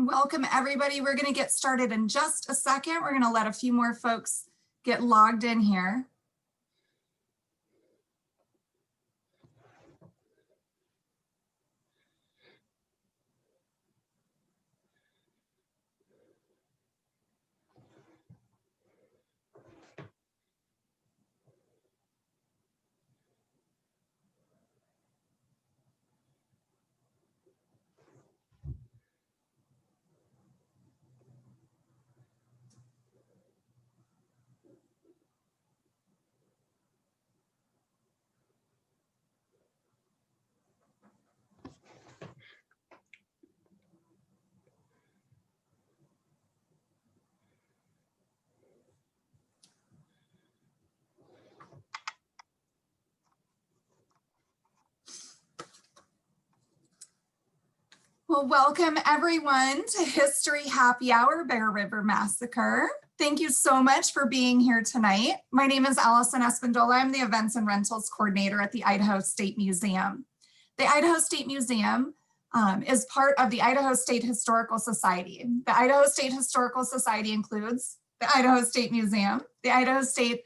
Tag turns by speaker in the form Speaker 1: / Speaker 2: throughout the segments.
Speaker 1: Welcome everybody. We're going to get started in just a second. We're going to let a few more folks get logged in here. Well, welcome everyone to History Happy Hour, Bear River Massacre. Thank you so much for being here tonight. My name is Allison Espindola. I'm the Events and Rentals Coordinator at the Idaho State Museum. The Idaho State Museum is part of the Idaho State Historical Society. The Idaho State Historical Society includes the Idaho State Museum, the Idaho State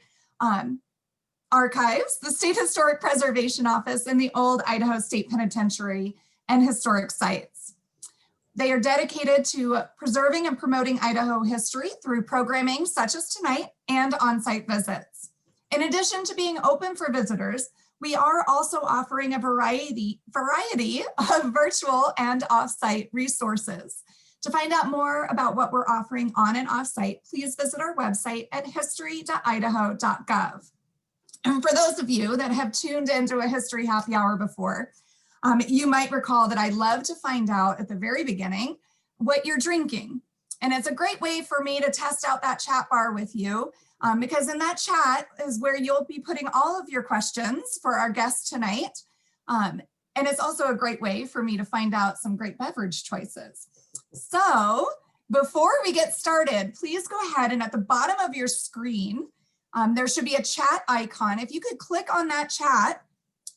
Speaker 1: Archives, the State Historic Preservation Office, and the Old Idaho State Penitentiary and historic sites. They are dedicated to preserving and promoting Idaho history through programming such as tonight and on-site visits. In addition to being open for visitors, we are also offering a variety of virtual and off-site resources. To find out more about what we're offering on and off-site, please visit our website at history.idaho.gov. And for those of you that have tuned into a History Happy Hour before, you might recall that I love to find out at the very beginning what you're drinking. And it's a great way for me to test out that chat bar with you because in that chat is where you'll be putting all of your questions for our guests tonight. And it's also a great way for me to find out some great beverage choices. So before we get started, please go ahead and at the bottom of your screen, there should be a chat icon. If you could click on that chat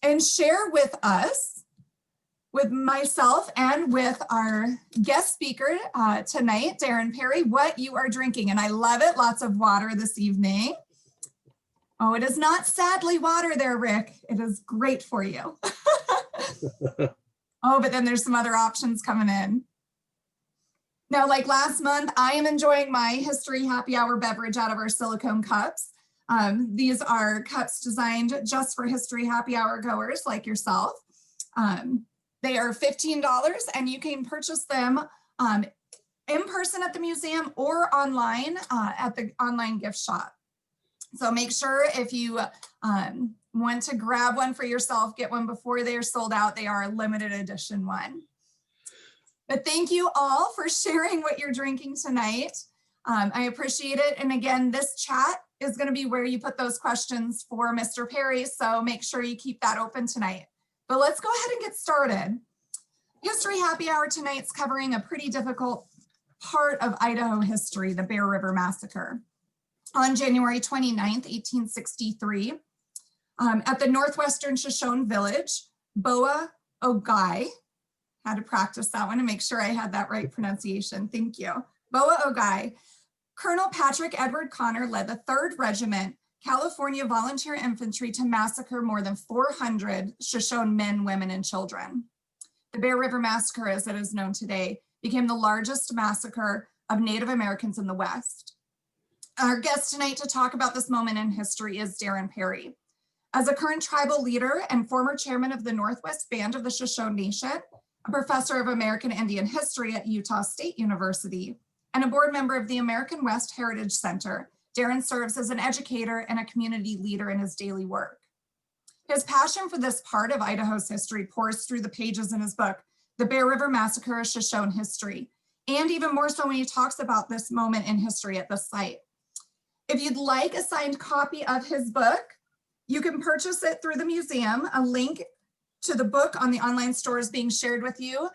Speaker 1: and share with us, with myself and with our guest speaker tonight, Darren Parry, what you are drinking. And I love it, lots of water this evening. Oh, it is not sadly water there, Rick. It is great for you. Oh, but then there's some other options coming in. Now, like last month, I am enjoying my History Happy Hour beverage out of our silicone cups. These are cups designed just for History Happy Hour goers like yourself. They are $15 and you can purchase them in person at the museum or online at the online gift shop. So make sure if you want to grab one for yourself, get one before they are sold out. They are a limited edition one. But thank you all for sharing what you're drinking tonight. I appreciate it. And again, this chat is going to be where you put those questions for Mr. Parry. So make sure you keep that open tonight. But let's go ahead and get started. History Happy Hour tonight's covering a pretty difficult part of Idaho history, the Bear River Massacre. On January 29th, 1863, at the Northwestern Shoshone village, Boa Ogoi, had to practice that one to make sure I had that right pronunciation, thank you. Boa Ogoi, Colonel Patrick Edward Connor led the 3rd Regiment California Volunteer Infantry to massacre more than 400 Shoshone men, women, and children. The Bear River Massacre, as it is known today, became the largest massacre of Native Americans in the West. Our guest tonight to talk about this moment in history is Darren Parry. As a current tribal leader and former chairman of the Northwestern Band of the Shoshone Nation, a professor of American Indian history at Utah State University, and a board member of the American West Heritage Center, Darren serves as an educator and a community leader in his daily work. His passion for this part of Idaho's history pours through the pages in his book, The Bear River Massacre, Shoshone History, and even more so when he talks about this moment in history at the site. If you'd like a signed copy of his book, you can purchase it through the museum. A link to the book on the online store is being shared with you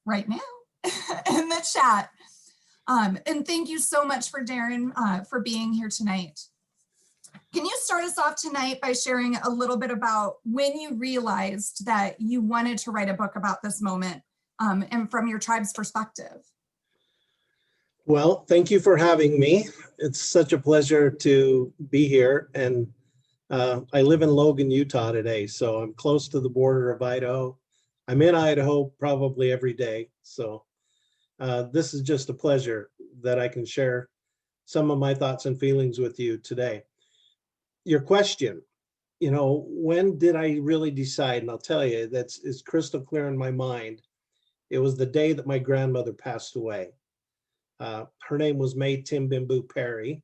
Speaker 1: right now in the chat. And thank you so much for Darren for being here tonight. Can you start us off tonight by sharing a little bit about when you realized that you wanted to write a book about this moment and from your tribe's perspective?
Speaker 2: Well, thank you for having me. It's such a pleasure to be here. And I live in Logan, Utah today, so I'm close to the border of Idaho. I'm in Idaho probably every day. So this is just a pleasure that I can share some of my thoughts and feelings with you today. Your question, when did I really decide? And I'll tell you, it's crystal clear in my mind. It was the day that my grandmother passed away. Her name was May Timbimbu Parry,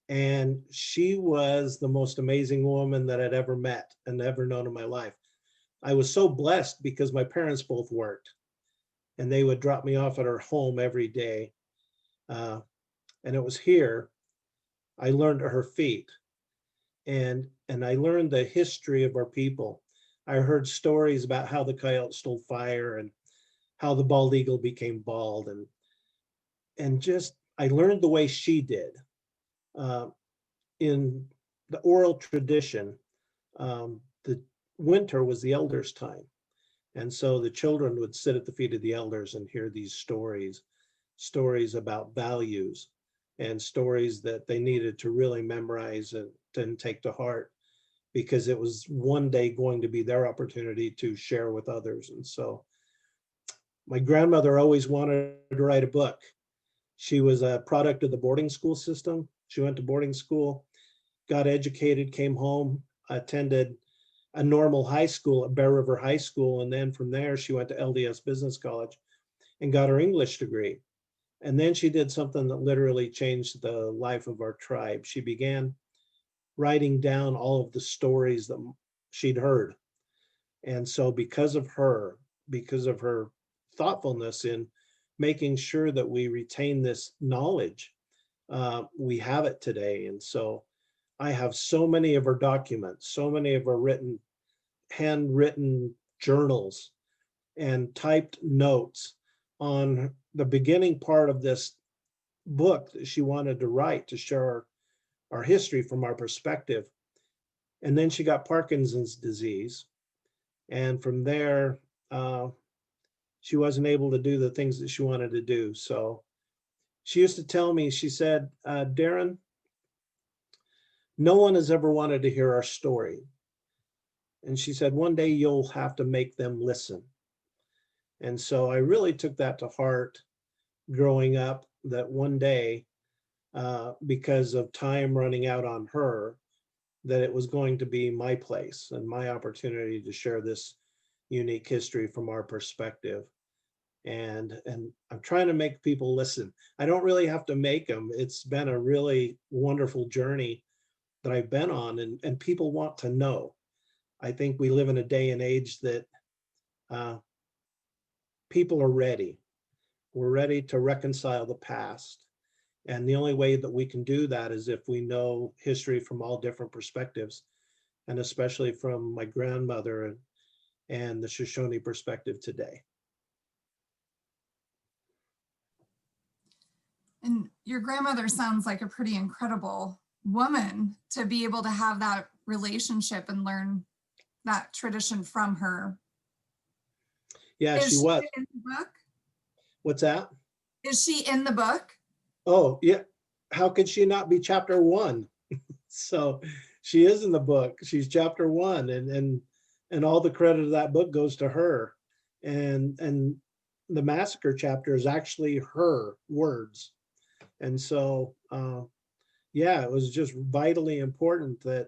Speaker 2: and she was the most amazing woman that I'd ever met and ever known in my life. I was so blessed because my parents both worked, and they would drop me off at her home every day. Uh, and it was here I learned at her feet, and I learned the history of our people. I heard stories about how the coyote stole fire and how the bald eagle became bald, and just I learned the way she did. Uh, in the oral tradition, the winter was the elders' time. And so the children would sit at the feet of the elders and hear these stories about values and stories that they needed to really memorize and take to heart, because it was one day going to be their opportunity to share with others. And so my grandmother always wanted to write a book. She was a product of the boarding school system. She went to boarding school, got educated, came home, attended a normal high school at Bear River High School. And then from there, she went to LDS Business College and got her English degree. And then she did something that literally changed the life of our tribe. She began writing down all of the stories that she'd heard. And so because of her thoughtfulness in making sure that we retain this knowledge, we have it today. And so I have so many of her documents, so many of her handwritten journals and typed notes on the beginning part of this book that she wanted to write to share our history from our perspective. And then she got Parkinson's disease. And from there, she wasn't able to do the things that she wanted to do. So she used to tell me, she said, Darren, no one has ever wanted to hear our story. And she said, one day you'll have to make them listen. And so I really took that to heart growing up, that one day, because of time running out on her, that it was going to be my place and my opportunity to share this unique history from our perspective. And I'm trying to make people listen. I don't really have to make them. It's been a really wonderful journey that I've been on, and people want to know. I think we live in a day and age that people are ready. We're ready to reconcile the past. And the only way that we can do that is if we know history from all different perspectives, and especially from my grandmother and the Shoshone perspective today.
Speaker 1: And your grandmother sounds like a pretty incredible woman to be able to have that relationship and learn that tradition from her.
Speaker 2: Yeah, she was.
Speaker 1: In the book?
Speaker 2: What's that?
Speaker 1: Is she in the book?
Speaker 2: Oh, yeah. How could she not be chapter 1? So she is in the book. She's chapter 1, and all the credit of that book goes to her. And the massacre chapter is actually her words. And so, yeah, it was just vitally important that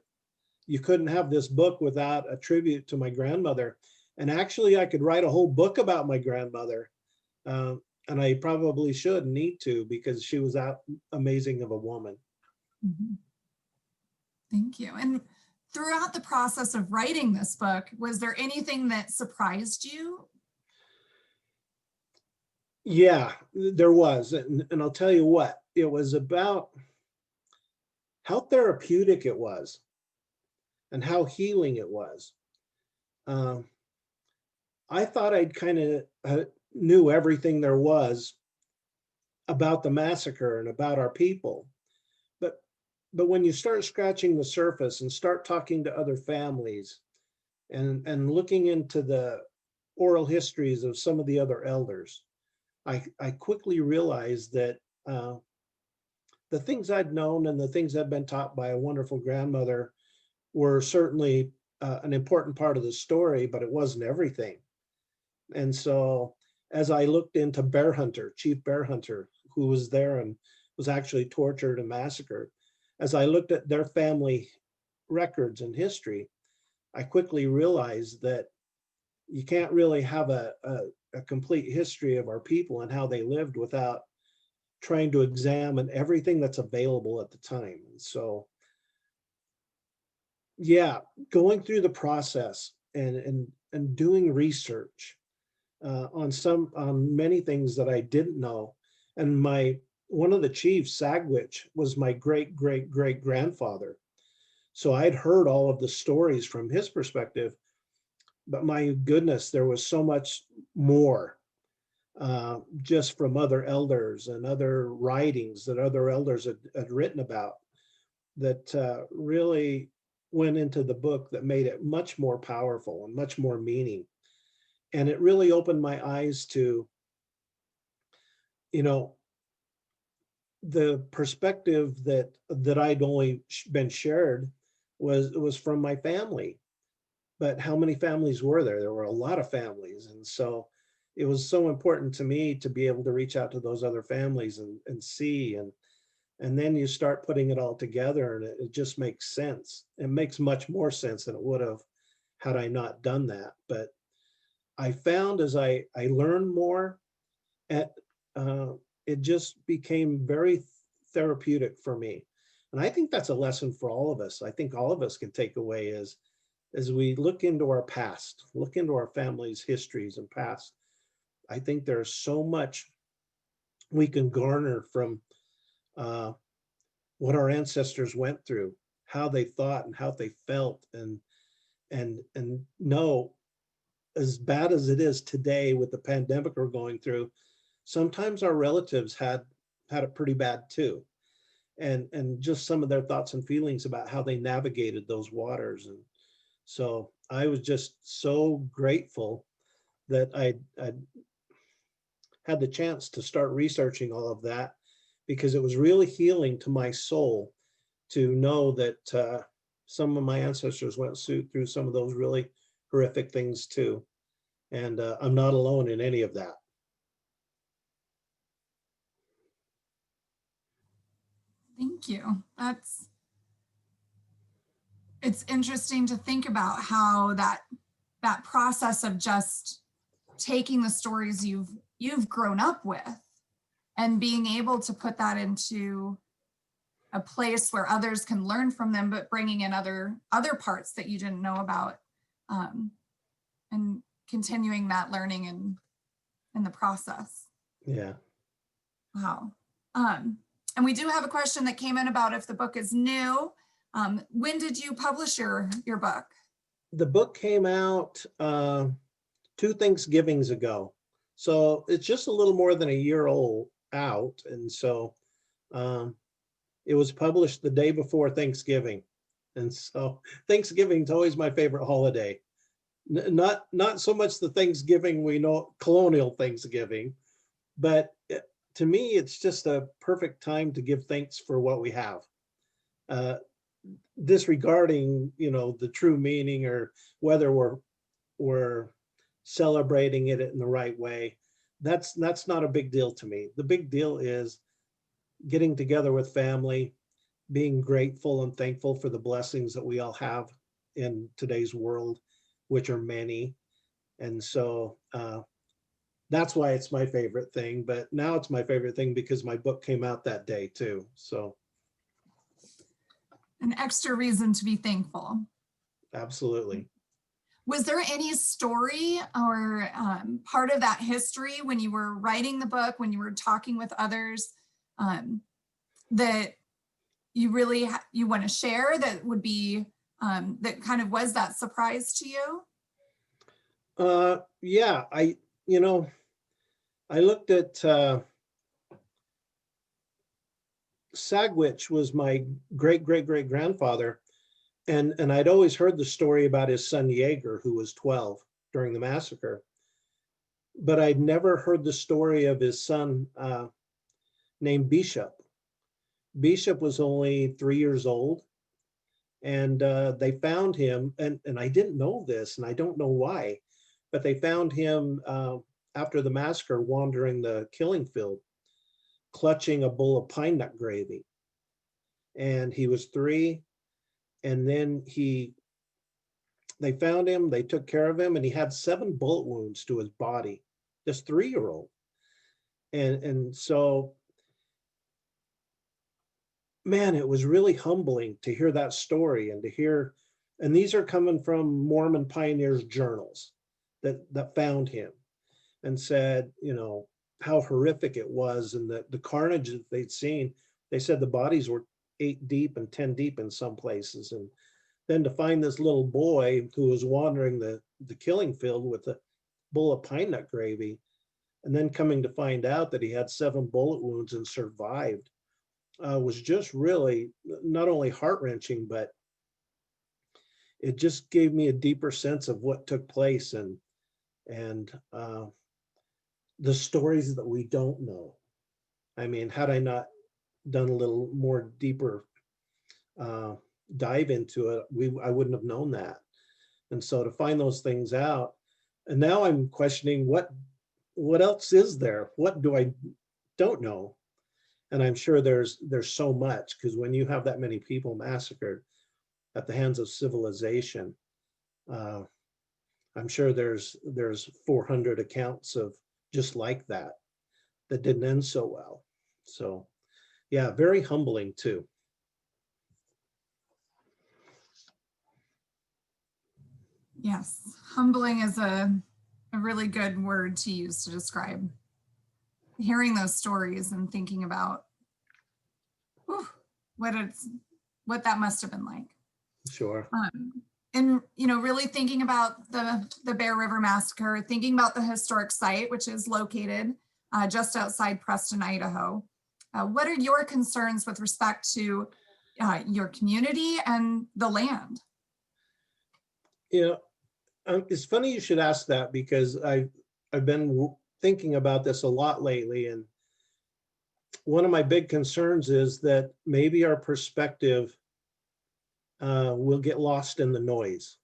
Speaker 2: you couldn't have this book without a tribute to my grandmother. And actually, I could write a whole book about my grandmother. And I probably should need to, because she was that amazing of a woman.
Speaker 1: Mm-hmm. Thank you. And throughout the process of writing this book, was there anything that surprised you?
Speaker 2: Yeah, there was. And I'll tell you what, it was about how therapeutic it was and how healing it was. I thought I'd kind of knew everything there was about the massacre and about our people. But when you start scratching the surface and start talking to other families and looking into the oral histories of some of the other elders, I quickly realized that the things I'd known and the things I'd been taught by a wonderful grandmother were certainly an important part of the story, but it wasn't everything. And so as I looked into Bear Hunter, Chief Bear Hunter, who was there and was actually tortured and massacred, as I looked at their family records and history, I quickly realized that you can't really have a complete history of our people and how they lived without trying to examine everything that's available at the time. And so, yeah, going through the process and doing research on many things that I didn't know. And one of the chiefs, Sagwitch, was my great great great grandfather. So I'd heard all of the stories from his perspective, but my goodness, there was so much more just from other elders and other writings that other elders had written about that really went into the book that made it much more powerful and much more meaning. And it really opened my eyes to, you know, the perspective that I'd only been shared was from my family. But how many families were there? There were a lot of families. And so it was so important to me to be able to reach out to those other families and see, and then you start putting it all together and it just makes sense. It makes much more sense than it would have had I not done that. But I found as I learned more, it just became very therapeutic for me. And I think that's a lesson for all of us. I think all of us can take away is as we look into our past, look into our families' histories and past, I think there's so much we can garner from what our ancestors went through, how they thought and how they felt, and know, as bad as it is today with the pandemic we're going through, sometimes our relatives had it pretty bad too. And just some of their thoughts and feelings about how they navigated those waters. And so I was just so grateful that I had the chance to start researching all of that, because it was really healing to my soul to know that some of my ancestors went through some of those really horrific things too. And I'm not alone in any of that.
Speaker 1: Thank you. It's interesting to think about how that process of just taking the stories you've grown up with and being able to put that into a place where others can learn from them, but bringing in other parts that you didn't know about, and continuing that learning in the process.
Speaker 2: Yeah.
Speaker 1: Wow. And we do have a question that came in about if the book is new. When did you publish your book?
Speaker 2: The book came out 2 Thanksgivings ago. So it's just a little more than a year out. And so it was published the day before Thanksgiving. And so Thanksgiving is always my favorite holiday. Not so much the Thanksgiving we know, colonial Thanksgiving, but to me, it's just a perfect time to give thanks for what we have. Disregarding, the true meaning or whether we're celebrating it in the right way, that's not a big deal to me. The big deal is getting together with family, being grateful and thankful for the blessings that we all have in today's world, which are many. And so that's why it's my favorite thing. But now it's my favorite thing because my book came out that day too. So
Speaker 1: an extra reason to be thankful.
Speaker 2: Absolutely.
Speaker 1: Was there any story or part of that history when you were writing the book, when you were talking with others, that you really you want to share that would be that kind of was that surprise to you?
Speaker 2: Yeah, I looked at Sagwitch was my great great great grandfather, and I'd always heard the story about his son Jaeger, who was 12 during the massacre. but I'd never heard the story of his son named Bishop. Bishop was only 3 years old, and they found him, and I didn't know this, and I don't know why, but they found him after the massacre wandering the killing field, clutching a bowl of pine nut gravy. And he was 3, and then they found him, they took care of him, and he had 7 bullet wounds to his body, this 3-year-old. And so, man, it was really humbling to hear that story and to hear, and these are coming from Mormon pioneers' journals that found him and said, you know, how horrific it was, and the carnage that they'd seen. They said the bodies were 8 deep and 10 deep in some places. And then to find this little boy who was wandering the killing field with a bowl of pine nut gravy, and then coming to find out that he had 7 bullet wounds and survived, was just really not only heart-wrenching, but it just gave me a deeper sense of what took place, and the stories that we don't know. I mean, had I not done a little more deeper dive into it, I wouldn't have known that. And so to find those things out, and now I'm questioning what else is there? What do I don't know? And I'm sure there's so much, because when you have that many people massacred at the hands of civilization, I'm sure there's 400 accounts of just like that didn't end so well. So yeah, very humbling too.
Speaker 1: Yes, humbling is a really good word to use to describe hearing those stories and thinking about what that must have been like.
Speaker 2: Sure.
Speaker 1: And really thinking about the Bear River Massacre, thinking about the historic site, which is located just outside Preston, Idaho. What are your concerns with respect to your community and the land?
Speaker 2: It's funny you should ask that, because I've been thinking about this a lot lately, and one of my big concerns is that maybe our perspective will get lost in the noise.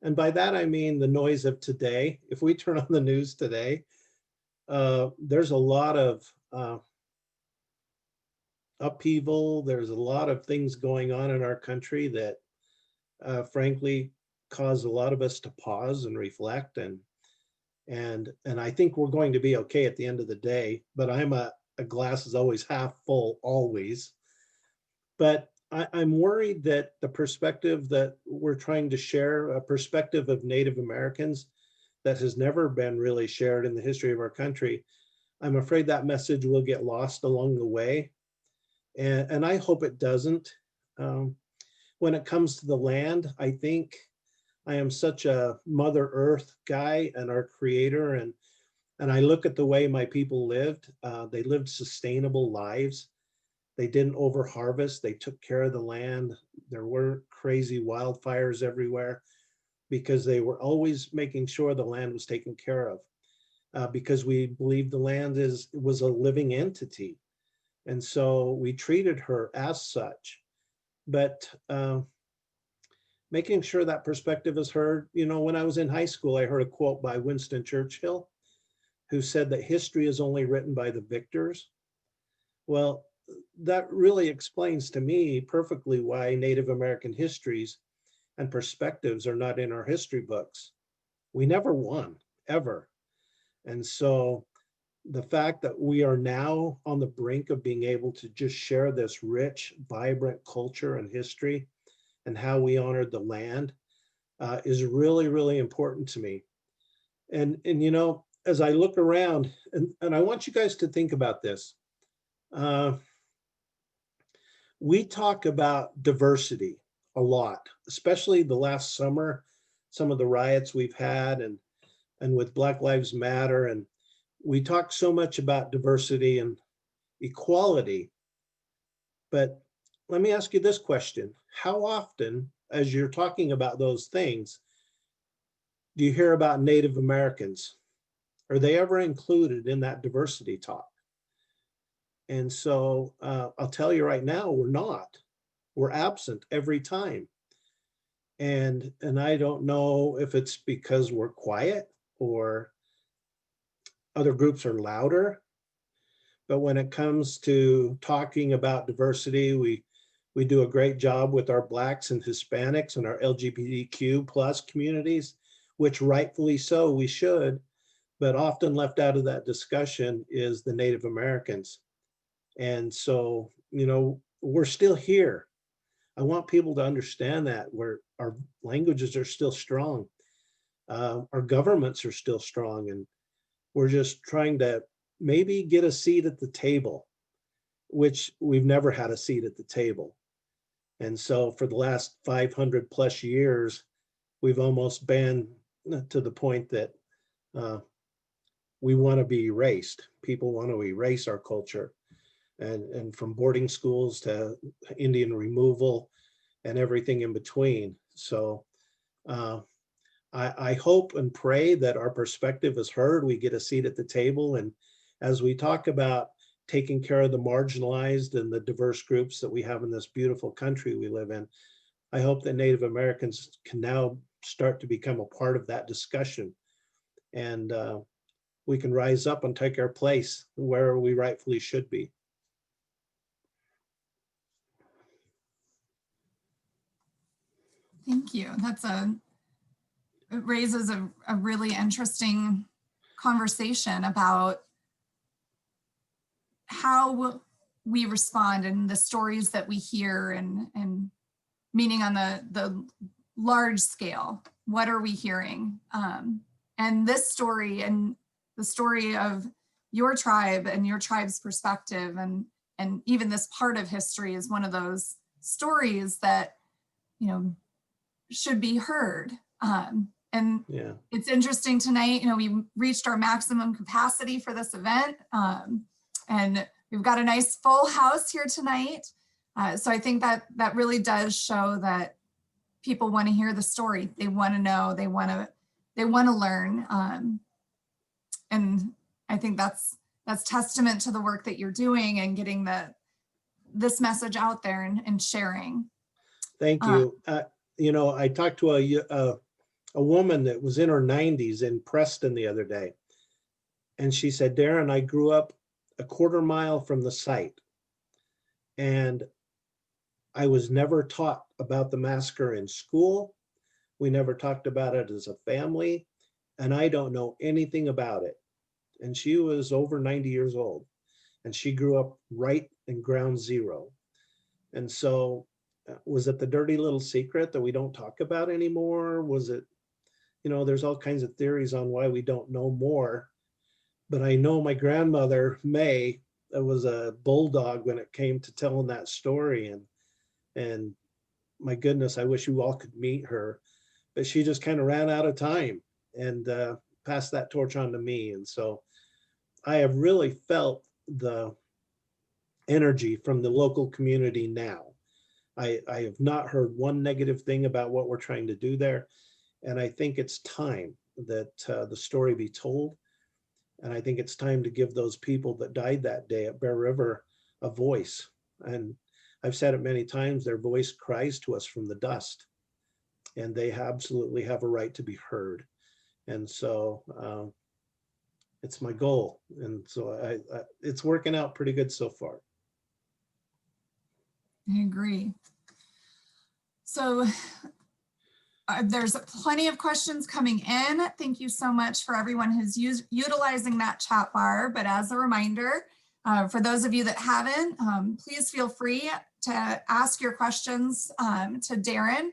Speaker 2: And by that, I mean the noise of today. If we turn on the news today, there's a lot of upheaval. There's a lot of things going on in our country that frankly cause a lot of us to pause and reflect. And I think we're going to be okay at the end of the day, but I'm a glass is always half full, always. But I'm worried that the perspective that we're trying to share, a perspective of Native Americans that has never been really shared in the history of our country, I'm afraid that message will get lost along the way. And I hope it doesn't. When it comes to the land, I think I am such a Mother Earth guy and our creator. And I look at the way my people lived. They lived sustainable lives. They didn't over harvest. They took care of the land. There weren't crazy wildfires everywhere, because they were always making sure the land was taken care of, because we believed the land was a living entity. And so we treated her as such. But making sure that perspective is heard. When I was in high school, I heard a quote by Winston Churchill, who said that history is only written by the victors. Well, that really explains to me perfectly why Native American histories and perspectives are not in our history books. We never won, ever. And so the fact that we are now on the brink of being able to just share this rich, vibrant culture and history and how we honored the land is really, really important to me. And as I look around, and I want you guys to think about this. We talk about diversity a lot, especially the last summer, some of the riots we've had, and with Black Lives Matter. And we talk so much about diversity and equality. But let me ask you this question. How often, as you're talking about those things, do you hear about Native Americans Are they ever included in that diversity talk? And so I'll tell you right now, we're not. We're absent every time. And I don't know if it's because we're quiet or other groups are louder. But when it comes to talking about diversity, we do a great job with our Blacks and Hispanics and our LGBTQ plus communities, which rightfully so, we should, but often left out of that discussion is the Native Americans. And so, you know, we're still here. I want people to understand that our languages are still strong. Our governments are still strong, and we're just trying to maybe get a seat at the table, which we've never had a seat at the table. And so for the last 500 plus years, we've almost been to the point that we want to be erased. People want to erase our culture, and from boarding schools to Indian removal and everything in between. So I hope and pray that our perspective is heard. We get a seat at the table. And as we talk about taking care of the marginalized and the diverse groups that we have in this beautiful country we live in, I hope that Native Americans can now start to become a part of that discussion. And we can rise up and take our place where we rightfully should be.
Speaker 1: Thank you. It raises a really interesting conversation about how we respond and the stories that we hear, and meaning on the large scale, what are we hearing? And this story and the story of your tribe and your tribe's perspective, and even this part of history is one of those stories that, you know, should be heard. And yeah, it's interesting tonight, you know, we reached our maximum capacity for this event, and we've got a nice full house here tonight. So I think that really does show that people want to hear the story. They want to know, they want to learn. And I think that's testament to the work that you're doing and getting this message out there and sharing.
Speaker 2: Thank you. You know, I talked to a woman that was in her 90s in Preston the other day. And she said, Darren, I grew up a quarter mile from the site, and I was never taught about the massacre in school. We never talked about it as a family, and I don't know anything about it. And she was over 90 years old, and she grew up right in ground zero. And so was it the dirty little secret that we don't talk about anymore? Was it, you know, there's all kinds of theories on why we don't know more. But I know my grandmother, May, was a bulldog when it came to telling that story. And my goodness, I wish you all could meet her. But she just kind of ran out of time and passed that torch on to me. And so I have really felt the energy from the local community now. I have not heard one negative thing about what we're trying to do there. And I think it's time that the story be told. And I think it's time to give those people that died that day at Bear River a voice. And I've said it many times, their voice cries to us from the dust, and they absolutely have a right to be heard. And so it's my goal. And so it's working out pretty good so far.
Speaker 1: I agree. So there's plenty of questions coming in. Thank you so much for everyone who's utilizing that chat bar. But as a reminder, for those of you that haven't, please feel free to ask your questions to Darren.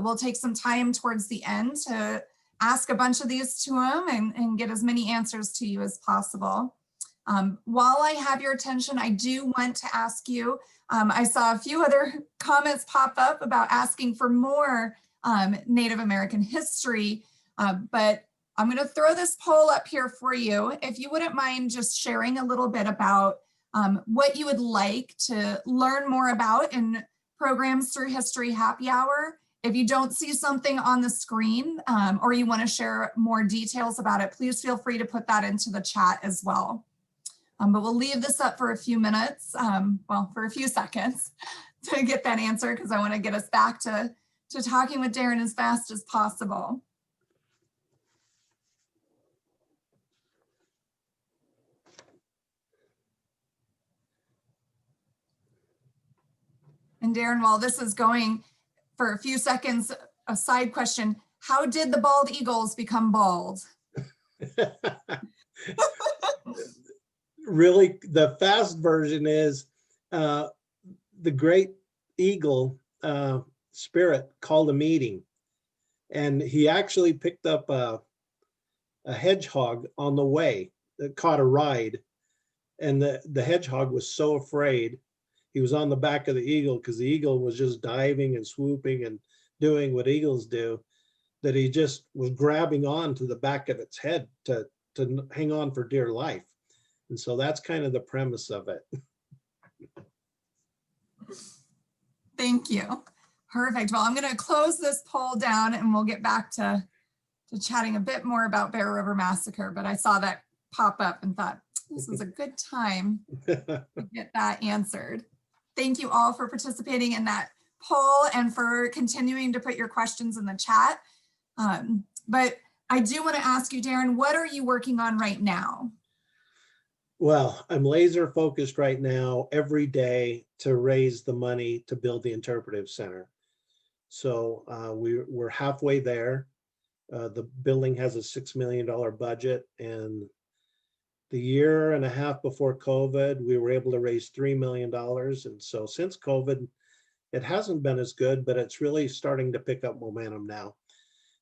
Speaker 1: We'll take some time towards the end to ask a bunch of these to him and get as many answers to you as possible. While I have your attention, I do want to ask you, I saw a few other comments pop up about asking for more Native American history, but I'm going to throw this poll up here for you. If you wouldn't mind just sharing a little bit about what you would like to learn more about in programs through History Happy Hour, If you don't see something on the screen or you want to share more details about it, please feel free to put that into the chat as well. But we'll leave this up for a few minutes, well, for a few seconds to get that answer, because I want to get us back to talking with Darren as fast as possible. And Darren, while this is going for a few seconds, a side question: how did the bald eagles become bald?
Speaker 2: Really, the fast version is the great eagle spirit called a meeting, and he actually picked up a hedgehog on the way that caught a ride, and the hedgehog was so afraid. He was on the back of the eagle because the eagle was just diving and swooping and doing what eagles do, that he just was grabbing on to the back of its head to hang on for dear life. And so that's kind of the premise of it.
Speaker 1: Thank you. Perfect. Well, I'm going to close this poll down and we'll get back to chatting a bit more about Bear River Massacre, but I saw that pop up and thought this is a good time to get that answered. Thank you all for participating in that poll and for continuing to put your questions in the chat. But I do want to ask you, Darren, what are you working on right now?
Speaker 2: Well, I'm laser focused right now every day to raise the money to build the Interpretive Center. So we're halfway there. The building has a $6 million budget, and the year and a half before COVID, we were able to raise $3 million. And so since COVID, it hasn't been as good, but it's really starting to pick up momentum now.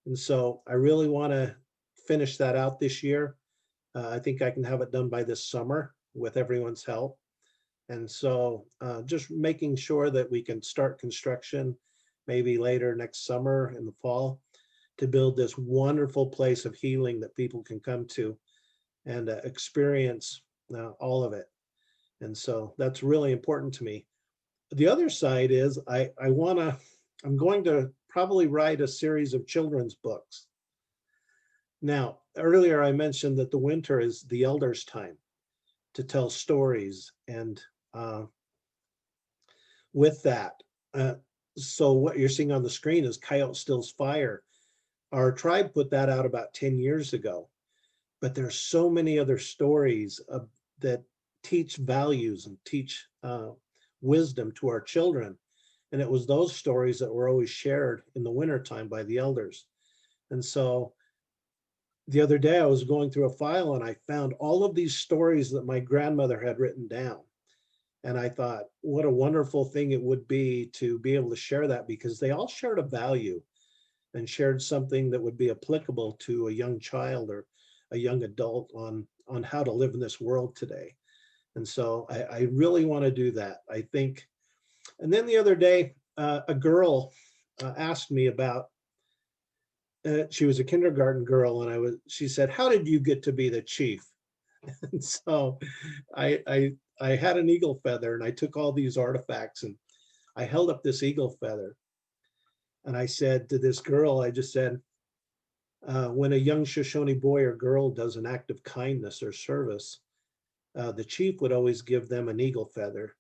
Speaker 2: And so I really want to finish that out this year. I think I can have it done by this summer with everyone's help. And so just making sure that we can start construction maybe later next summer in the fall to build this wonderful place of healing that people can come to and experience all of it. And so that's really important to me. The other side is I'm going to probably write a series of children's books. Now, earlier I mentioned that the winter is the elders' time to tell stories. And with that, so what you're seeing on the screen is Coyote Stills Fire. Our tribe put that out about 10 years ago. But there's so many other stories that teach values and teach wisdom to our children. And it was those stories that were always shared in the wintertime by the elders. And so the other day I was going through a file and I found all of these stories that my grandmother had written down. And I thought, what a wonderful thing it would be to be able to share that, because they all shared a value and shared something that would be applicable to a young child or a young adult on how to live in this world today. And so I really want to do that, I think. And then the other day, a girl asked me about, she was a kindergarten girl, and she said, how did you get to be the chief? And so I had an eagle feather, and I took all these artifacts and I held up this eagle feather. And I said to this girl, I just said, when a young Shoshone boy or girl does an act of kindness or service, the chief would always give them an eagle feather.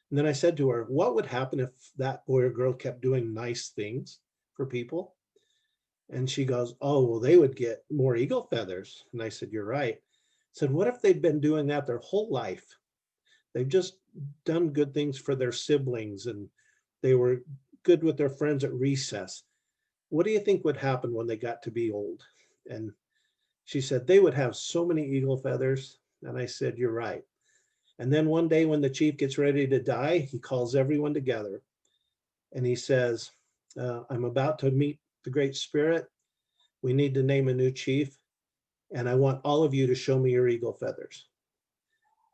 Speaker 2: And then I said to her, what would happen if that boy or girl kept doing nice things for people? And she goes, oh, well, they would get more eagle feathers. And I said, you're right. I said, what if they'd been doing that their whole life? They've just done good things for their siblings, and they were good with their friends at recess. What do you think would happen when they got to be old? And she said, they would have so many eagle feathers. And I said, you're right. And then one day when the chief gets ready to die, he calls everyone together and he says, I'm about to meet the Great Spirit. We need to name a new chief. And I want all of you to show me your eagle feathers.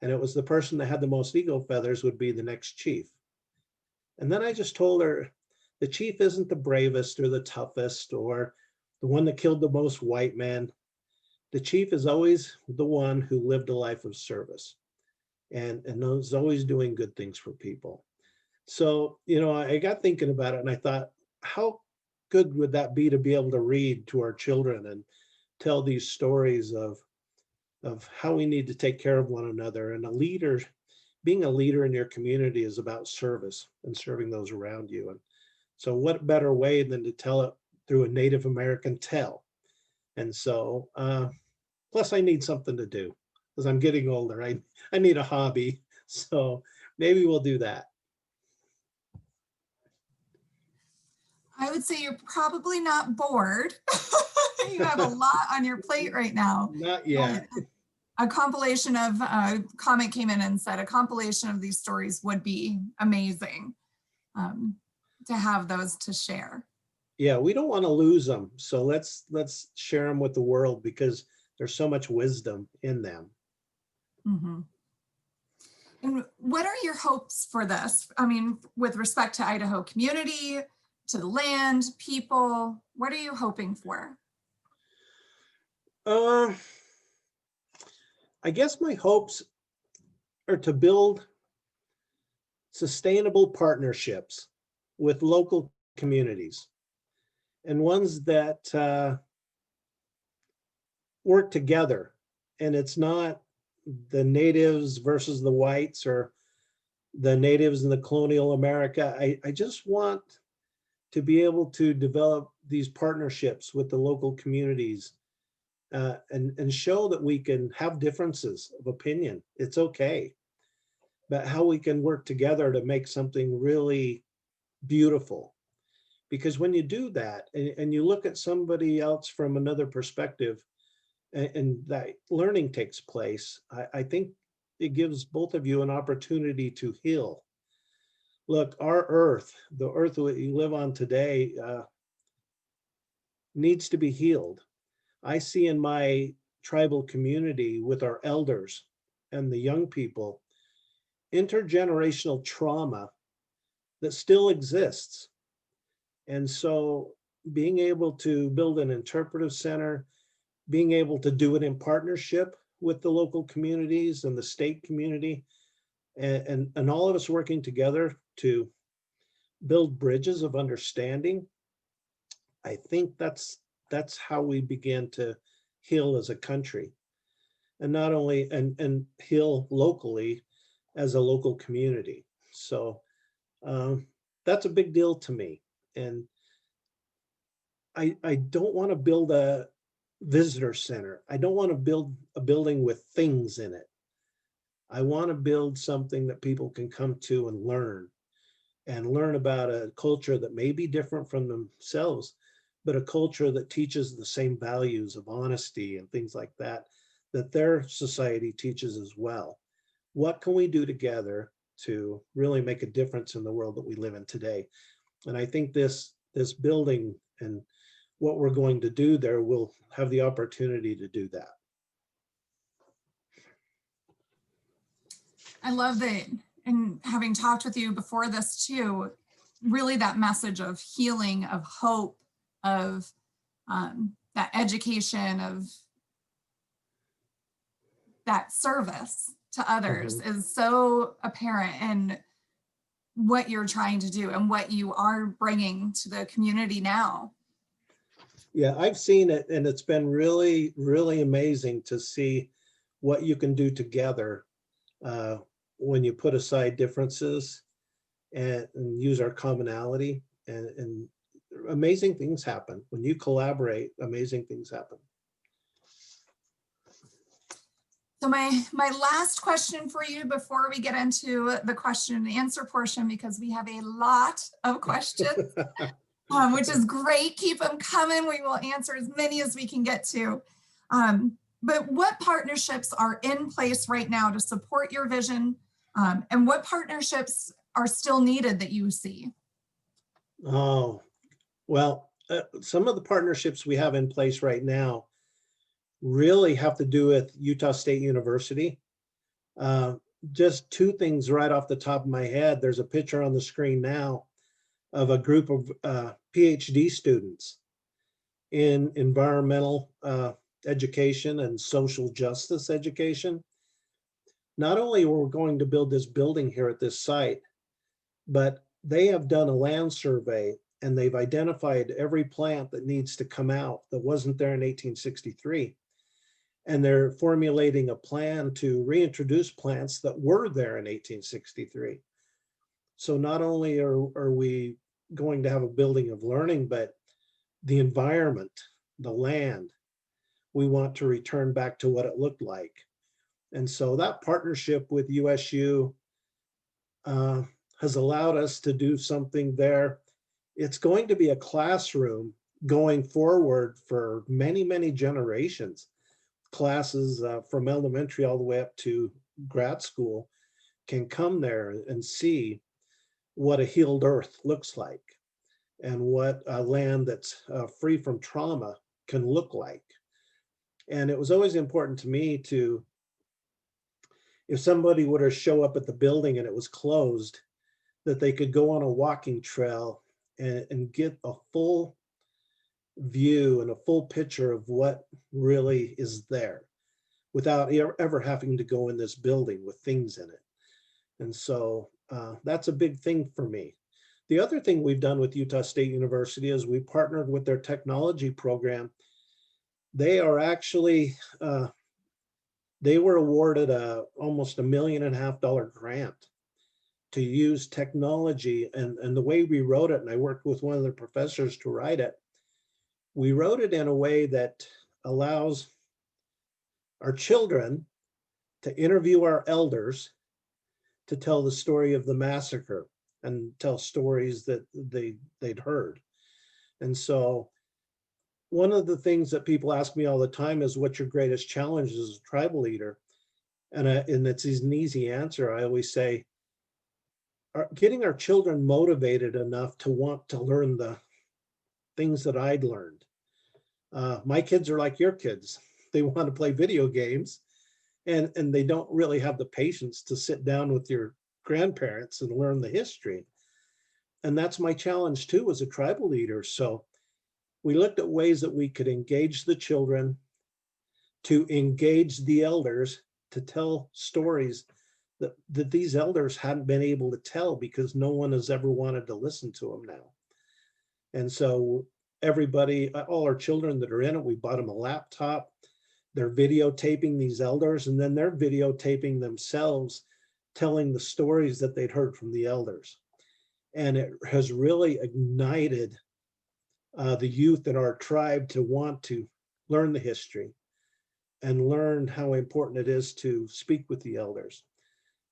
Speaker 2: And it was the person that had the most eagle feathers would be the next chief. And then I just told her, the chief isn't the bravest or the toughest or the one that killed the most white men. The chief is always the one who lived a life of service and is always doing good things for people. So, I got thinking about it and I thought, how good would that be to be able to read to our children and tell these stories of how we need to take care of one another. And being a leader in your community is about service and serving those around you. And so what better way than to tell it through a Native American tell? And so, plus I need something to do because I'm getting older. I need a hobby. So maybe we'll do that.
Speaker 1: I would say you're probably not bored. You have a lot on your plate right now.
Speaker 2: Not yet.
Speaker 1: A compilation of, comment came in and said a compilation of these stories would be amazing to have those to share.
Speaker 2: Yeah, we don't want to lose them. So let's share them with the world because there's so much wisdom in them.
Speaker 1: Mm-hmm. And what are your hopes for this? I mean, with respect to Idaho community, to the land, people, what are you hoping for?
Speaker 2: I guess my hopes are to build sustainable partnerships with local communities and ones that work together. And it's not the natives versus the whites or the natives in the colonial America. I just want to be able to develop these partnerships with the local communities and show that we can have differences of opinion. It's okay, but how we can work together to make something really beautiful. Because when you do that and you look at somebody else from another perspective and that learning takes place, I think it gives both of you an opportunity to heal. Look, our earth, the earth that you live on today, needs to be healed. I see in my tribal community with our elders and the young people, intergenerational trauma that still exists. And so being able to build an interpretive center, being able to do it in partnership with the local communities and the state community, and all of us working together to build bridges of understanding, I think that's how we begin to heal as a country, and not only and heal locally as a local community. So that's a big deal to me. And I don't want to build a visitor center. I don't want to build a building with things in it. I want to build something that people can come to and learn about a culture that may be different from themselves, but a culture that teaches the same values of honesty and things like that their society teaches as well. What can we do together to really make a difference in the world that we live in today? And I think this building and what we're going to do there will have the opportunity to do that.
Speaker 1: I love that. And having talked with you before this too, really that message of healing, of hope, of that education, of that service to others is so apparent in what you're trying to do and what you are bringing to the community now.
Speaker 2: Yeah, I've seen it, and it's been really, really amazing to see what you can do together when you put aside differences and use our commonality, and amazing things happen. When you collaborate, amazing things happen.
Speaker 1: So my last question for you before we get into the question and answer portion, because we have a lot of questions, which is great. Keep them coming. We will answer as many as we can get to. But what partnerships are in place right now to support your vision? And what partnerships are still needed that you see?
Speaker 2: Oh, well, some of the partnerships we have in place right now really have to do with Utah State University. Just two things right off the top of my head. There's a picture on the screen now of a group of PhD students in environmental education and social justice education. Not only were we going to build this building here at this site, but they have done a land survey and they've identified every plant that needs to come out that wasn't there in 1863. And they're formulating a plan to reintroduce plants that were there in 1863. So not only are we going to have a building of learning, but the environment, the land, we want to return back to what it looked like. And so that partnership with USU has allowed us to do something there. It's going to be a classroom going forward for many, many generations. Classes from elementary all the way up to grad school can come there and see what a healed earth looks like and what a land that's free from trauma can look like. And it was always important to me to, if somebody were to show up at the building and it was closed, that they could go on a walking trail and get a full view and a full picture of what really is there without ever having to go in this building with things in it. And so that's a big thing for me. The other thing we've done with Utah State University is we partnered with their technology program. They are actually, they were awarded almost $1.5 million grant to use technology. And the way we wrote it, and I worked with one of the professors to write it, we wrote it in a way that allows our children to interview our elders to tell the story of the massacre and tell stories that they'd heard. And so one of the things that people ask me all the time is, what's your greatest challenge as a tribal leader? And it's an easy answer. I always say, getting our children motivated enough to want to learn the things that I'd learned. My kids are like your kids. They want to play video games, and they don't really have the patience to sit down with your grandparents and learn the history. And that's my challenge too as a tribal leader. So we looked at ways that we could engage the children, to engage the elders, to tell stories that these elders hadn't been able to tell because no one has ever wanted to listen to them now. And so everybody, all our children that are in it, we bought them a laptop. They're videotaping these elders, and then they're videotaping themselves telling the stories that they'd heard from the elders. And it has really ignited the youth in our tribe to want to learn the history and learn how important it is to speak with the elders.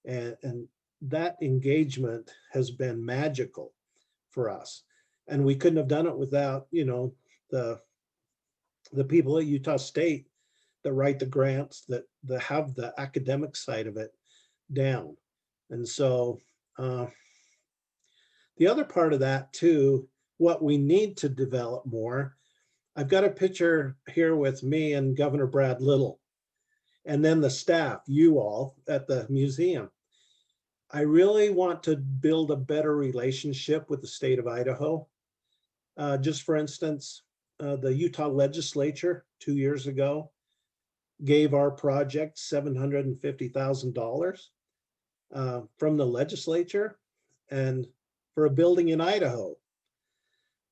Speaker 2: And that engagement has been magical for us. And we couldn't have done it without, the people at Utah State that write the grants, that have the academic side of it down. And so the other part of that too, what we need to develop more, I've got a picture here with me and Governor Brad Little, and then the staff, you all at the museum. I really want to build a better relationship with the state of Idaho. Just for instance, the Utah legislature 2 years ago gave our project $750,000 from the legislature and for a building in Idaho.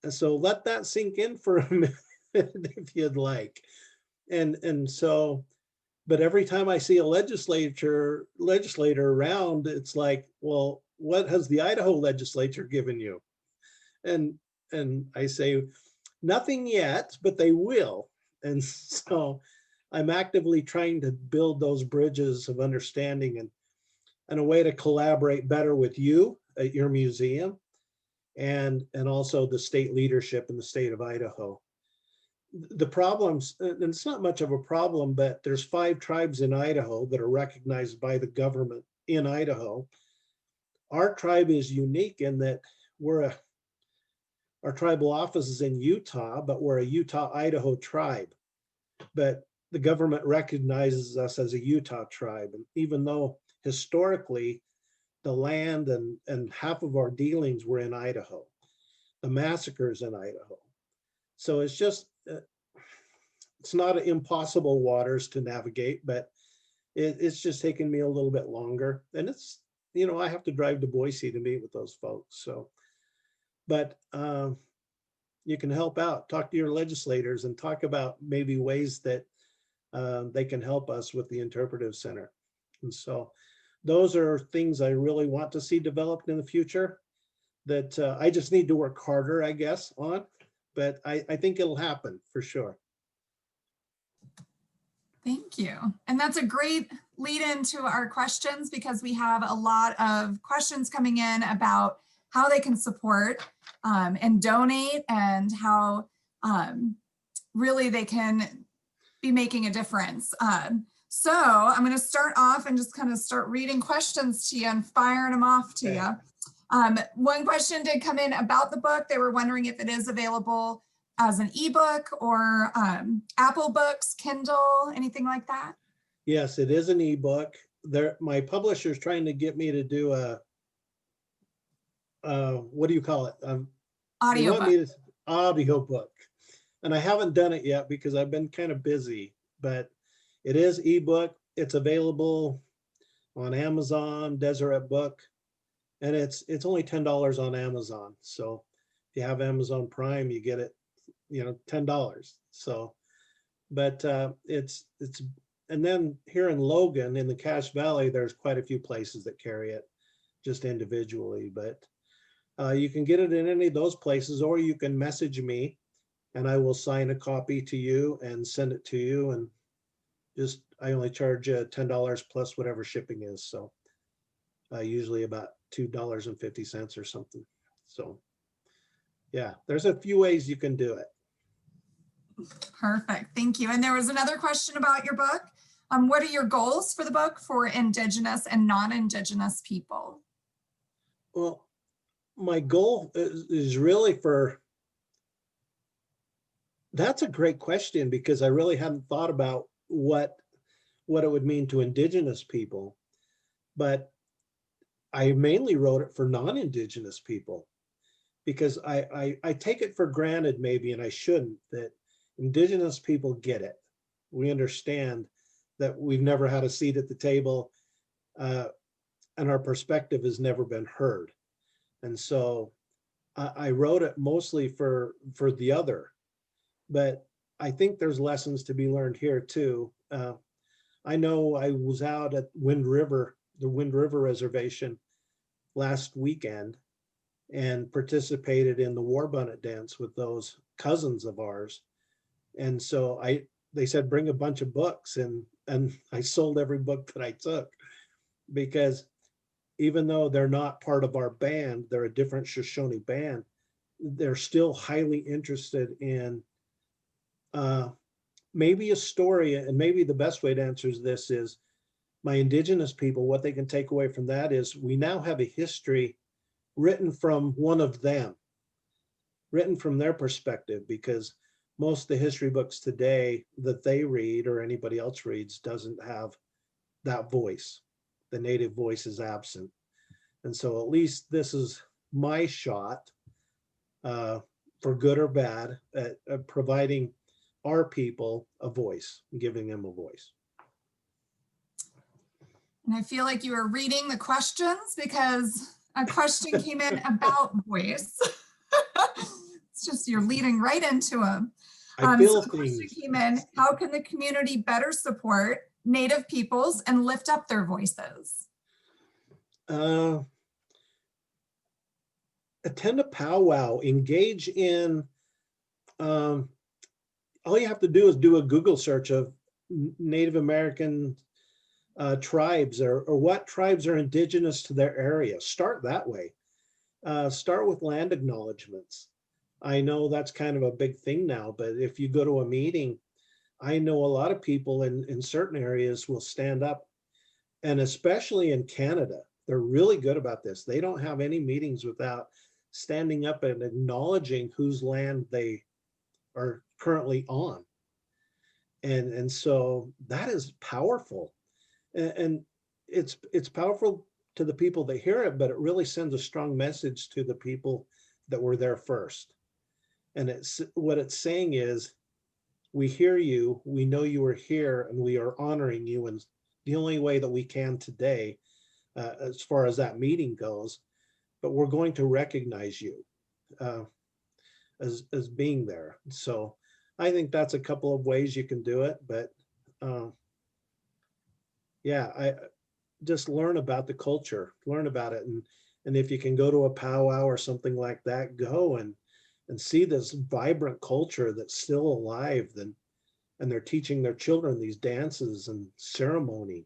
Speaker 2: And so let that sink in for a minute if you'd like. And so, but every time I see a legislator around, it's like, well, what has the Idaho legislature given you? And I say, nothing yet, but they will. And so I'm actively trying to build those bridges of understanding and a way to collaborate better with you at your museum and also the state leadership in the state of Idaho. The problems, and it's not much of a problem, but there's 5 tribes in Idaho that are recognized by the government in Idaho. Our tribe is unique in that our tribal office is in Utah, but we're a Utah-Idaho tribe. But the government recognizes us as a Utah tribe. And even though historically the land and half of our dealings were in Idaho, the massacres in Idaho. So it's just, it's not impossible waters to navigate, but it's just taken me a little bit longer. And it's, I have to drive to Boise to meet with those folks. So, but you can help out, talk to your legislators and talk about maybe ways that they can help us with the Interpretive Center. And so those are things I really want to see developed in the future that I just need to work harder, I guess, on, but I think it'll happen for sure.
Speaker 1: Thank you. And that's a great lead into our questions, because we have a lot of questions coming in about how they can support and donate, and how really they can be making a difference. So I'm going to start off and just kind of start reading questions to you and firing them off to you. One question did come in about the book. They were wondering if it is available as an ebook or Apple Books, Kindle, anything like that.
Speaker 2: Yes, it is an ebook. My publisher is trying to get me to do a what do you call it? Audio book. And I haven't done it yet because I've been kind of busy, but it is ebook. It's available on Amazon, Deseret Book, and it's only $10 on Amazon. So if you have Amazon Prime, you get it, $10. So, but it's, and then here in Logan, in the Cache Valley, there's quite a few places that carry it just individually, but you can get it in any of those places, or you can message me and I will sign a copy to you and send it to you. And just, I only charge $10 plus whatever shipping is. So usually about $2.50 or something. So yeah, there's a few ways you can do it.
Speaker 1: Perfect, thank you. And there was another question about your book. What are your goals for the book for Indigenous and non-Indigenous people?
Speaker 2: Well, my goal is really that's a great question, because I really hadn't thought about what it would mean to Indigenous people, but I mainly wrote it for non-Indigenous people, because I take it for granted maybe, and I shouldn't, that Indigenous people get it. We understand that we've never had a seat at the table, and our perspective has never been heard. And so I wrote it mostly for the other, but I think there's lessons to be learned here too. I know I was out at the Wind River Reservation last weekend and participated in the War Bonnet dance with those cousins of ours. And so they said, bring a bunch of books, and I sold every book that I took, because even though they're not part of our band, they're a different Shoshone band, they're still highly interested in maybe a story. And maybe the best way to answer this is, my Indigenous people, what they can take away from that is we now have a history written from one of them, written from their perspective, because most of the history books today that they read or anybody else reads doesn't have that voice. The native voice is absent. And so at least this is my shot, for good or bad, at providing our people a voice, giving them a voice.
Speaker 1: And I feel like you were reading the questions, because a question came in about voice. It's just, you're leading right into them.
Speaker 2: I feel
Speaker 1: so the question came in, how can the community better support Native peoples and lift up their voices?
Speaker 2: Attend a powwow, engage in, all you have to do is do a Google search of Native American tribes, or what tribes are indigenous to their area. Start that way. Start with land acknowledgements. I know that's kind of a big thing now, but if you go to a meeting, I know a lot of people in certain areas will stand up, and especially in Canada, they're really good about this. They don't have any meetings without standing up and acknowledging whose land they are currently on. And so that is powerful. And it's powerful to the people that hear it, but it really sends a strong message to the people that were there first. And what it's saying is, we hear you, we know you are here, and we are honoring you in the only way that we can today, as far as that meeting goes, but we're going to recognize you. as being there. So I think that's a couple of ways you can do it, but yeah, I just learn about the culture, learn about it. And if you can go to a powwow or something like that, go and see this vibrant culture that's still alive, and they're teaching their children these dances and ceremony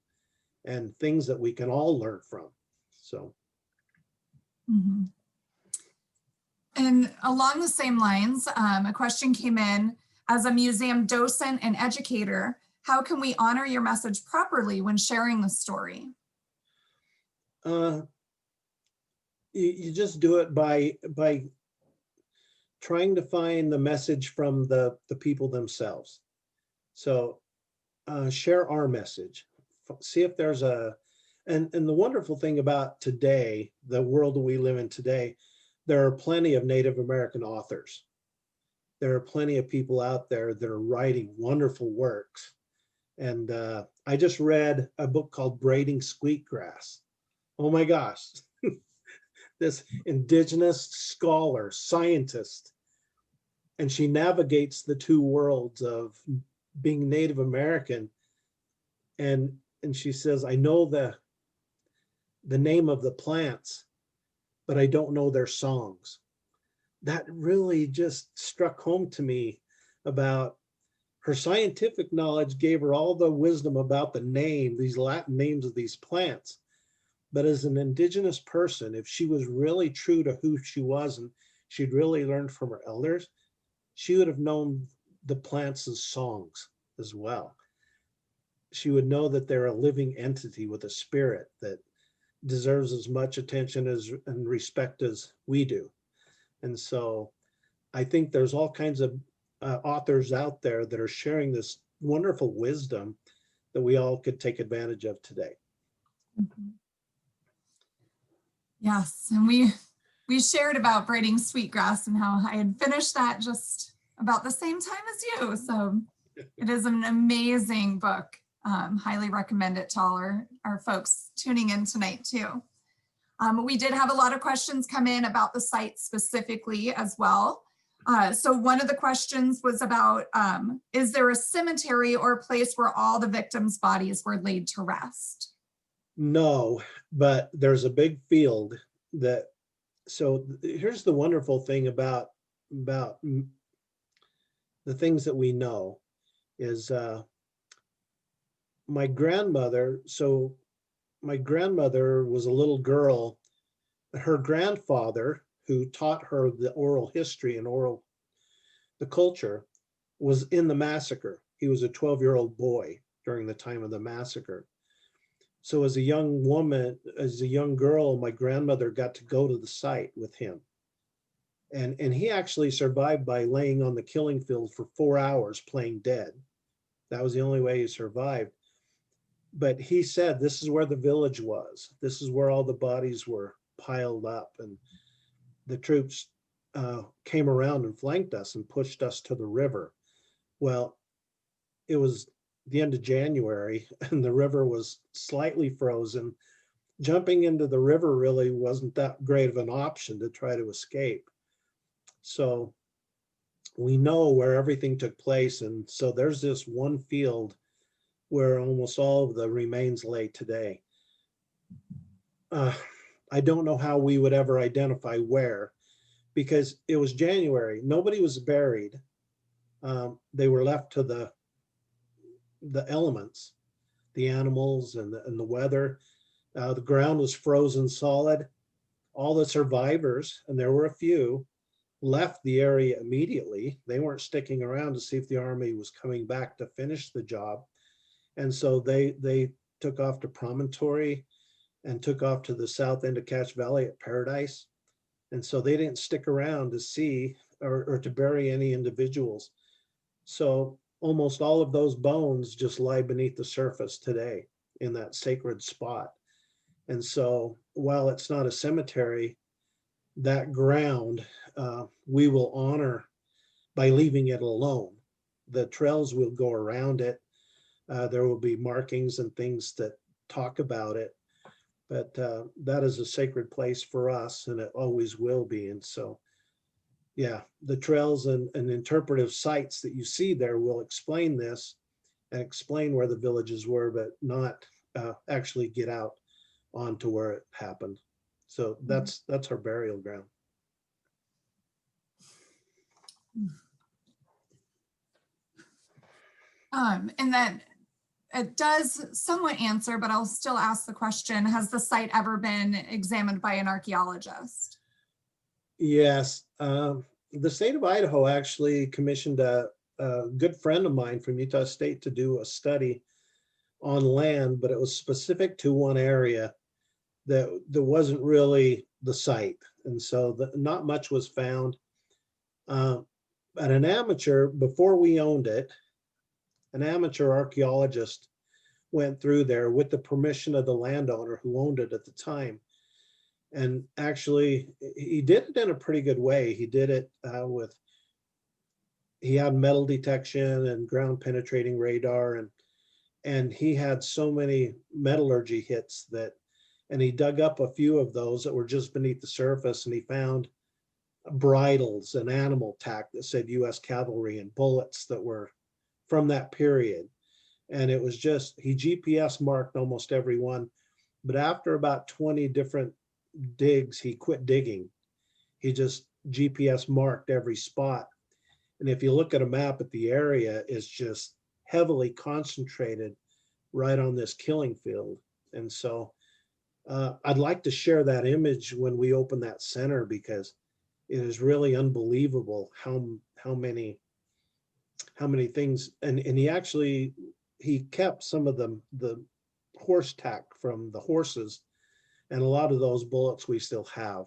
Speaker 2: and things that we can all learn from. So.
Speaker 1: Mhm. And along the same lines, a question came in: as a museum docent and educator, how can we honor your message properly when sharing the story?
Speaker 2: You just do it by trying to find the message from the people themselves. So share our message. See if there's and the wonderful thing about today, the world that we live in today, there are plenty of Native American authors. There are plenty of people out there that are writing wonderful works. And I just read a book called Braiding Sweetgrass. Oh my gosh. This indigenous scholar, scientist, and she navigates the two worlds of being Native American. And she says, I know the name of the plants, but I don't know their songs. That really just struck home to me about her scientific knowledge gave her all the wisdom about the name, these Latin names of these plants. But as an indigenous person, if she was really true to who she was and she'd really learned from her elders, she would have known the plants as songs as well. She would know that they're a living entity with a spirit that deserves as much attention and respect as we do. And so I think there's all kinds of authors out there that are sharing this wonderful wisdom that we all could take advantage of today.
Speaker 1: Mm-hmm. Yes, and we shared about braiding sweetgrass and how I had finished that just about the same time as you. So it is an amazing book. Highly recommend it to all our folks tuning in tonight too. We did have a lot of questions come in about the site specifically as well. So one of the questions was about, is there a cemetery or a place where all the victims' bodies were laid to rest?
Speaker 2: No, but there's a big field that, so here's the wonderful thing about the things that we know is my grandmother was a little girl. Her grandfather, who taught her the oral history and the culture, was in the massacre. He was a 12-year-old boy during the time of the massacre. So as a young woman, as a young girl, my grandmother got to go to the site with him. And he actually survived by laying on the killing field for 4 hours playing dead. That was the only way he survived. But he said, this is where the village was. This is where all the bodies were piled up. And the troops came around and flanked us and pushed us to the river. Well, it was the end of January and the river was slightly frozen. Jumping into the river really wasn't that great of an option to try to escape. So we know where everything took place. And so there's this one field where almost all of the remains lay today. I don't know how we would ever identify where, because it was January. Nobody was buried. They were left to the elements, the animals and the weather. The ground was frozen solid. All the survivors, and there were a few, left the area immediately. They weren't sticking around to see if the army was coming back to finish the job. And so they took off to Promontory and took off to the south end of Cache Valley at Paradise. And so they didn't stick around to see or to bury any individuals. So almost all of those bones just lie beneath the surface today in that sacred spot. And so while it's not a cemetery, that ground we will honor by leaving it alone. The trails will go around it. There will be markings and things that talk about it, but that is a sacred place for us and it always will be. And so yeah, the trails and interpretive sites that you see there will explain this and explain where the villages were, but not actually get out onto where it happened. So that's her burial ground.
Speaker 1: And then it does somewhat answer, but I'll still ask the question, has the site ever been examined by an archaeologist?
Speaker 2: Yes, the state of Idaho actually commissioned a good friend of mine from Utah State to do a study on land, but it was specific to one area that wasn't really the site. And so not much was found. But an amateur, before we owned it, an amateur archaeologist went through there with the permission of the landowner who owned it at the time. And actually, he did it in a pretty good way. He did it he had metal detection and ground penetrating radar, and he had so many metallurgy hits and he dug up a few of those that were just beneath the surface, and he found bridles and animal tack that said US cavalry and bullets that were from that period. And it was just, he GPS marked almost every one, but after about 20 different digs, he quit digging. He just GPS marked every spot. And if you look at a map at the area, it's just heavily concentrated right on this killing field. And so I'd like to share that image when we open that center, because it is really unbelievable how many things. And he kept some of the horse tack from the horses, and a lot of those bullets we still have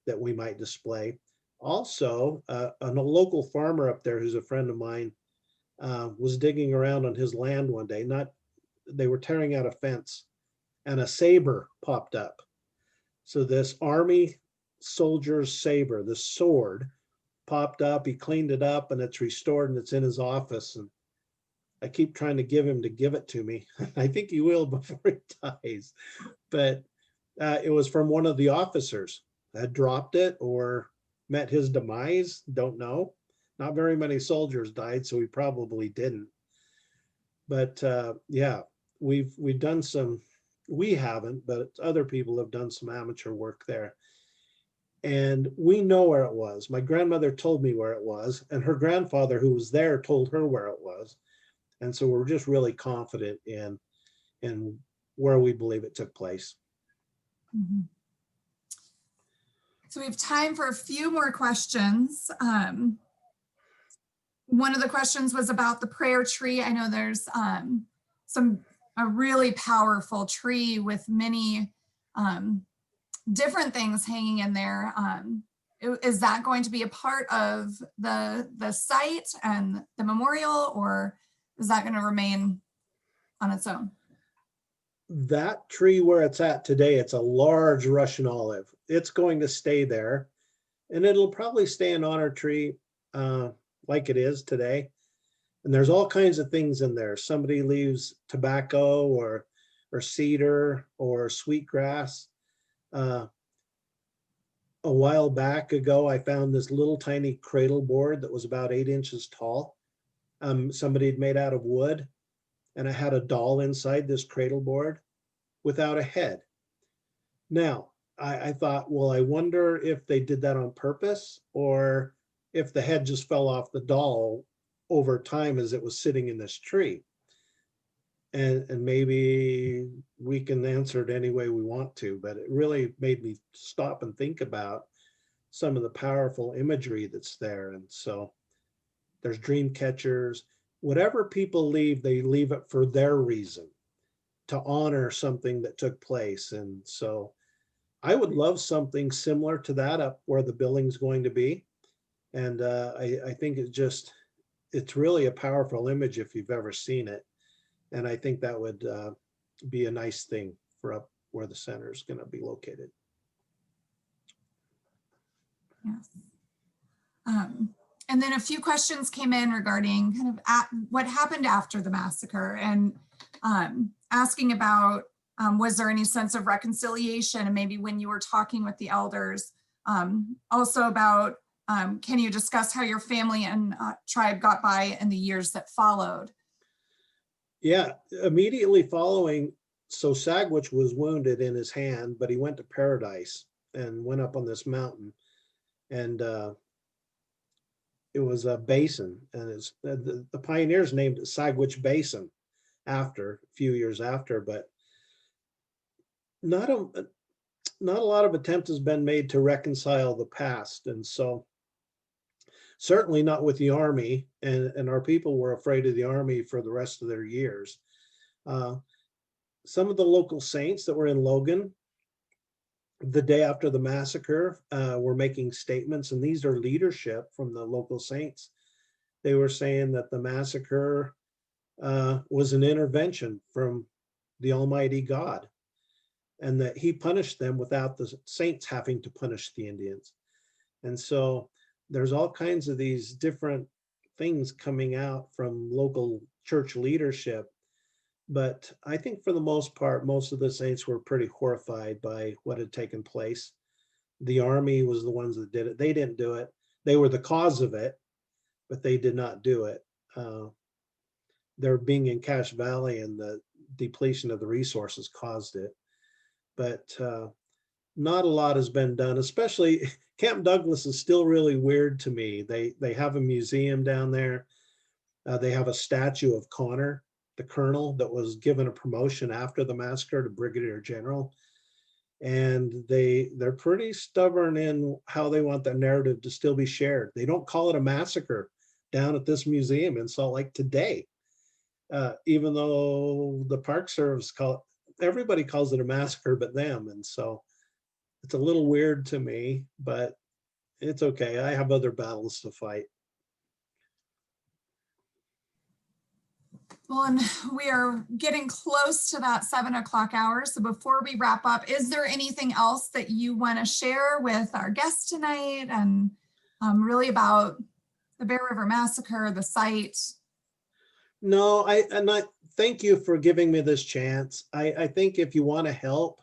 Speaker 2: that we might display. Also, a local farmer up there who's a friend of mine was digging around on his land one day. They were tearing out a fence, and a saber popped up. So this army soldier's saber, the sword, popped up. He cleaned it up, and it's restored, and it's in his office. And I keep trying to give him to give it to me. I think he will before he dies. But it was from one of the officers that had dropped it or met his demise. Don't know. Not very many soldiers died, so he probably didn't. But yeah, we've done some. We haven't, but other people have done some amateur work there. And we know where it was. My grandmother told me where it was, and her grandfather, who was there, told her where it was. And so we're just really confident in where we believe it took place.
Speaker 1: Mm-hmm. So we have time for a few more questions. One of the questions was about the prayer tree. I know there's a really powerful tree with many different things hanging in there. Is that going to be a part of the site and the memorial, or is that going to remain on its own?
Speaker 2: That tree where it's at today, it's a large Russian olive. It's going to stay there, and it'll probably stay an honor tree like it is today. And there's all kinds of things in there. Somebody leaves tobacco or cedar or sweetgrass. A while back ago, I found this little tiny cradle board that was about 8 inches tall. Somebody had made out of wood, and it had a doll inside this cradle board without a head. Now, I thought, well, I wonder if they did that on purpose, or if the head just fell off the doll over time as it was sitting in this tree. And maybe we can answer it any way we want to, but it really made me stop and think about some of the powerful imagery that's there. And so there's dream catchers. Whatever people leave, they leave it for their reason, to honor something that took place. And so I would love something similar to that up where the building's going to be. And I think it's really a powerful image if you've ever seen it. And I think that would be a nice thing for up where the center is going to be located.
Speaker 1: Yes. And then a few questions came in regarding kind of what happened after the massacre, and asking about was there any sense of reconciliation, and maybe when you were talking with the elders, also about Can you discuss how your family and tribe got by in the years that followed?
Speaker 2: Yeah, immediately following, so Sagwitch was wounded in his hand, but he went to Paradise and went up on this mountain. And it was a basin, and the pioneers named it Sagwitch Basin after, a few years after, but not a lot of attempt has been made to reconcile the past. And so certainly not with the Army, and our people were afraid of the Army for the rest of their years. Some of the local saints that were in Logan the day after the massacre were making statements, and these are leadership from the local saints. They were saying that the massacre was an intervention from the Almighty God, and that he punished them without the saints having to punish the Indians. And so there's all kinds of these different things coming out from local church leadership. But I think for the most part, most of the saints were pretty horrified by what had taken place. The Army was the ones that did it. They didn't do it. They were the cause of it, but they did not do it. Their being in Cache Valley and the depletion of the resources caused it. But not a lot has been done, especially Camp Douglas is still really weird to me. They have a museum down there. They have a statue of Connor, the colonel that was given a promotion after the massacre to brigadier general. And they're pretty stubborn in how they want that narrative to still be shared. They don't call it a massacre down at this museum in Salt Lake today, even though the Park Service everybody calls it a massacre but them. And so it's a little weird to me, but it's okay. I have other battles to fight.
Speaker 1: Well, and we are getting close to that 7 o'clock hour. So before we wrap up, is there anything else that you want to share with our guests tonight, and really about the Bear River Massacre, the site?
Speaker 2: No, I thank you for giving me this chance. I think if you want to help,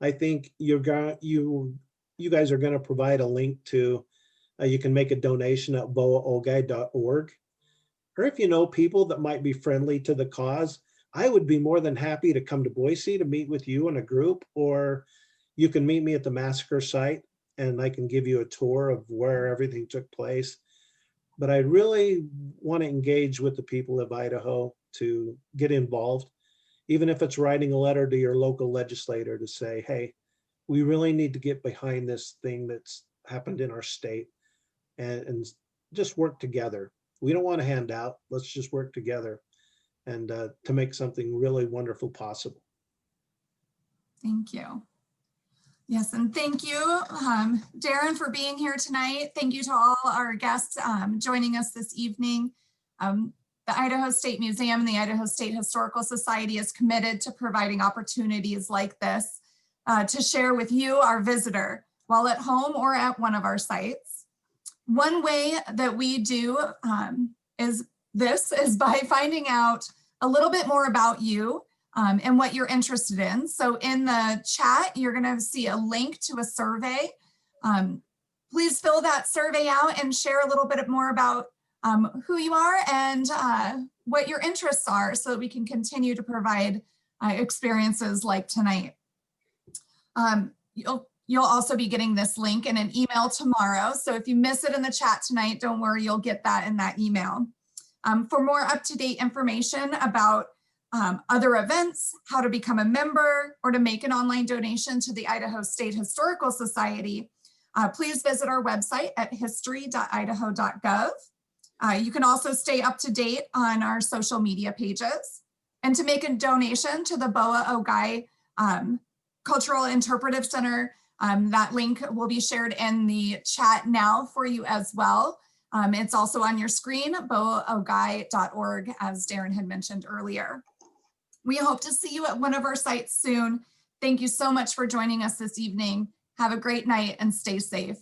Speaker 2: I think you guys are going to provide a link to, you can make a donation at boaogoi.org. Or if you know people that might be friendly to the cause, I would be more than happy to come to Boise to meet with you in a group, or you can meet me at the massacre site and I can give you a tour of where everything took place. But I really want to engage with the people of Idaho to get involved, even if it's writing a letter to your local legislator to say, hey, we really need to get behind this thing that's happened in our state, and just work together. We don't want a handout. Let's just work together and to make something really wonderful possible.
Speaker 1: Thank you. Yes, and thank you, Darren, for being here tonight. Thank you to all our guests joining us this evening. The Idaho State Museum and the Idaho State Historical Society is committed to providing opportunities like this to share with you, our visitor, while at home or at one of our sites. One way that we do is by finding out a little bit more about you and what you're interested in. So in the chat, you're going to see a link to a survey. Please fill that survey out and share a little bit more about who you are and what your interests are, so that we can continue to provide experiences like tonight. You'll also be getting this link in an email tomorrow. So if you miss it in the chat tonight, don't worry, you'll get that in that email. For more up-to-date information about other events, how to become a member, or to make an online donation to the Idaho State Historical Society, please visit our website at history.idaho.gov. You can also stay up to date on our social media pages. And to make a donation to the Boa Ogoi Cultural Interpretive Center, that link will be shared in the chat now for you as well. It's also on your screen, boaogoi.org, as Darren had mentioned earlier. We hope to see you at one of our sites soon. Thank you so much for joining us this evening. Have a great night and stay safe.